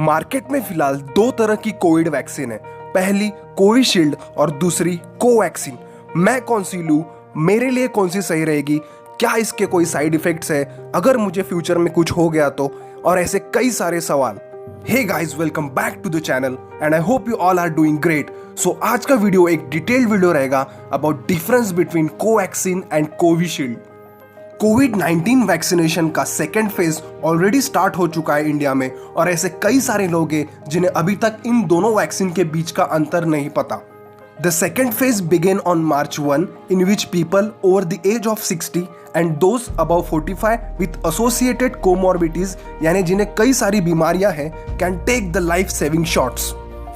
Market में फिलहाल दो तरह की कोविड वैक्सीन है। पहली कोविशील्ड और दूसरी कोवैक्सीन। मैं कौन सी लूं, मेरे लिए कौन सी सही रहेगी, क्या इसके कोई साइड इफेक्ट्स है, अगर मुझे फ्यूचर में कुछ हो गया तो, और ऐसे कई सारे सवाल। Hey guys, welcome back to the channel and I hope you all are doing great. So आज का वीडियो एक डिटेल्ड वीडियो रहेगा about difference between Covaxin and Covishield. कोविड-19 वैक्सीनेशन का सेकेंड फेज ऑलरेडी स्टार्ट हो चुका है इंडिया में, और ऐसे कई सारे लोग हैं जिन्हें अभी तक इन दोनों वैक्सीन के बीच का अंतर नहीं पता। The second phase began on March 1, in which people over the age of 60 and those above 45 with associated comorbidities यानी जिन्हें कई सारी बीमारियां हैं can take the life saving shots।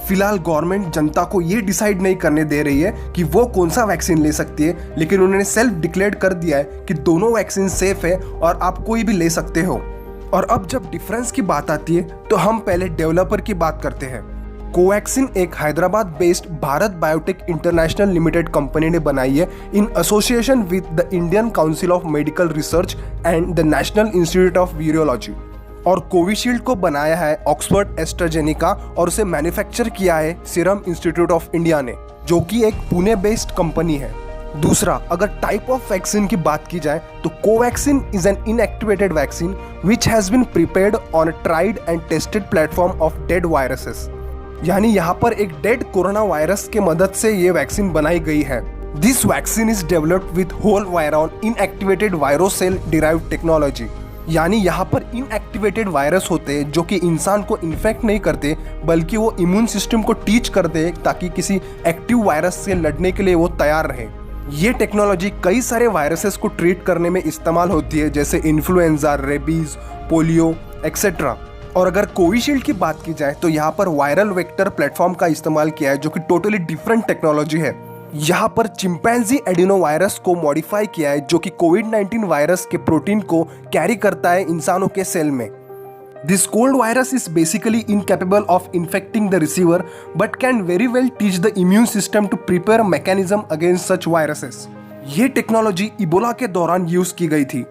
फिलहाल गवर्नमेंट जनता को ये डिसाइड नहीं करने दे रही है कि वो कौन सा वैक्सीन ले सकती है, लेकिन उन्होंने सेल्फ डिक्लेयर कर दिया है कि दोनों वैक्सीन सेफ है और आप कोई भी ले सकते हो। और अब जब डिफरेंस की बात आती है तो हम पहले डेवलपर की बात करते हैं। कोवैक्सीन एक Hyderabad based Bharat biotech international limited company ने बनाई है in association with the Indian council of medical research and the national institute of virology. और कोविशील्ड को बनाया है ऑक्सफोर्ड एस्ट्राजेनेका और उसे मैन्युफैक्चर किया है सीरम इंस्टीट्यूट ऑफ इंडिया ने, जो कि एक पुणे बेस्ड कंपनी है। दूसरा, अगर टाइप ऑफ वैक्सीन की बात की जाए तो Covaxin is an inactivated vaccine which has been prepared on a tried and tested platform of dead viruses. यानी यहाँ पर एक डेड कोरोना वायरस के मदद से ये वैक्सीन बनाई गई है। This vaccine is developed with whole virion inactivated vero cell derived technology. यानी यहाँ पर इनएक्टिवेटेड वायरस होते हैं जो कि इंसान को इन्फेक्ट नहीं करते, बल्कि वो इम्यून सिस्टम को टीच करते हैं ताकि किसी एक्टिव वायरस से लड़ने के लिए वो तैयार रहे। ये टेक्नोलॉजी कई सारे वायरसेस को ट्रीट करने में इस्तेमाल होती है, जैसे इन्फ्लुएंजा, रेबीज, पोलियो एक्सेट्रा। और अगर कोविशील्ड की बात की जाए तो यहाँ पर वायरल वेक्टर प्लेटफॉर्म का इस्तेमाल किया है, जो कि टोटली डिफरेंट टेक्नोलॉजी है। यहाँ पर चिंपैंजी एडिनो वायरस को मॉडिफाई किया है, जो कि कोविड-19 वायरस के प्रोटीन को कैरी करता है इंसानों के सेल में। This cold virus is basically incapable of infecting the receiver but can very well teach the immune system to prepare mechanism against such viruses. ये टेक्नोलॉजी इबोला के दौरान यूज की गई थी।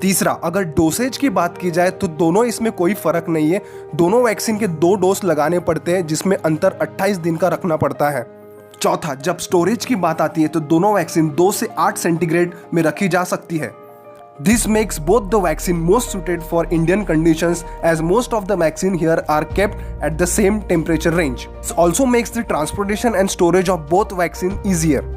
तीसरा, अगर डोसेज की बात की जाए तो दोनों इसमें कोई फर्क नहीं है। दोनों वैक्सीन के 2 डोज लगाने पड़ते हैं, जिसमें अंतर 28 दिन का रखना पड़ता है। चौथा, जब स्टोरेज की बात आती है तो दोनों वैक्सीन 2 से 8 सेंटीग्रेड में रखी जा सकती है। This makes both the vaccine most suited for Indian conditions as most of the vaccine here are kept at the same temperature range. This also makes the transportation and storage of both vaccine easier.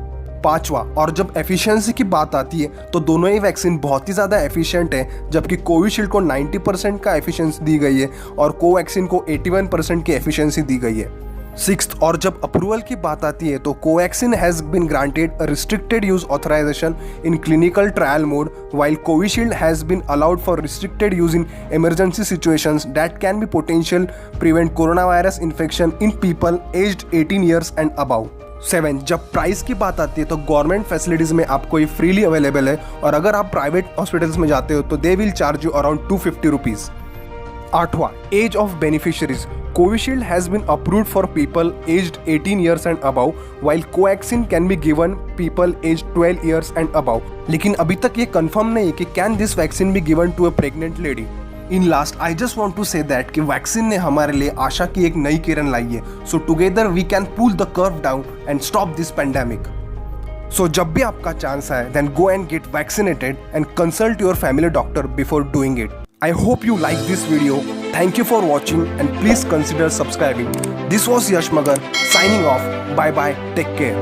पांचवा, और जब efficiency की बात आती है तो दोनों ही vaccine बहुत ही ज़्यादा एफिशिएंट है, जबकि कोविशील्ड को 90% का एफिशिएंसी दी गई है और कोवैक्सीन को 81% की एफिशिएंसी दी गई है। सिक्स्थ, और जब अप्रूवल की बात आती है तो Covaxin has been granted restricted use authorization in clinical trial mode, while Covishield has been allowed for restricted use in emergency situations that can be potential prevent corona virus infection in people aged 18 years and above. 7, जब price की बात आती है तो government facilities में आपको ये freely available है, और अगर आप प्राइवेट हॉस्पिटल्स में जाते हो तो they will charge you around 250 rupees. 8वां, age of beneficiaries. Covishield has been approved for people aged 18 years and above, while Covaxin can be given people aged 12 years and above. लेकिन अभी तक ये कंफर्म नहीं है कि can this vaccine be given to a pregnant lady. In last, I just want to say that कि vaccine ने हमारे लिए आशा की एक नई किरण लाई है। So together we can pull the curve down and stop this pandemic. So जब भी आपका चांस आए, then go and get vaccinated and consult your family doctor before doing it. I hope you like this video. Thank you for watching and please consider subscribing. This was Yash Magar signing off. Bye bye. Take care.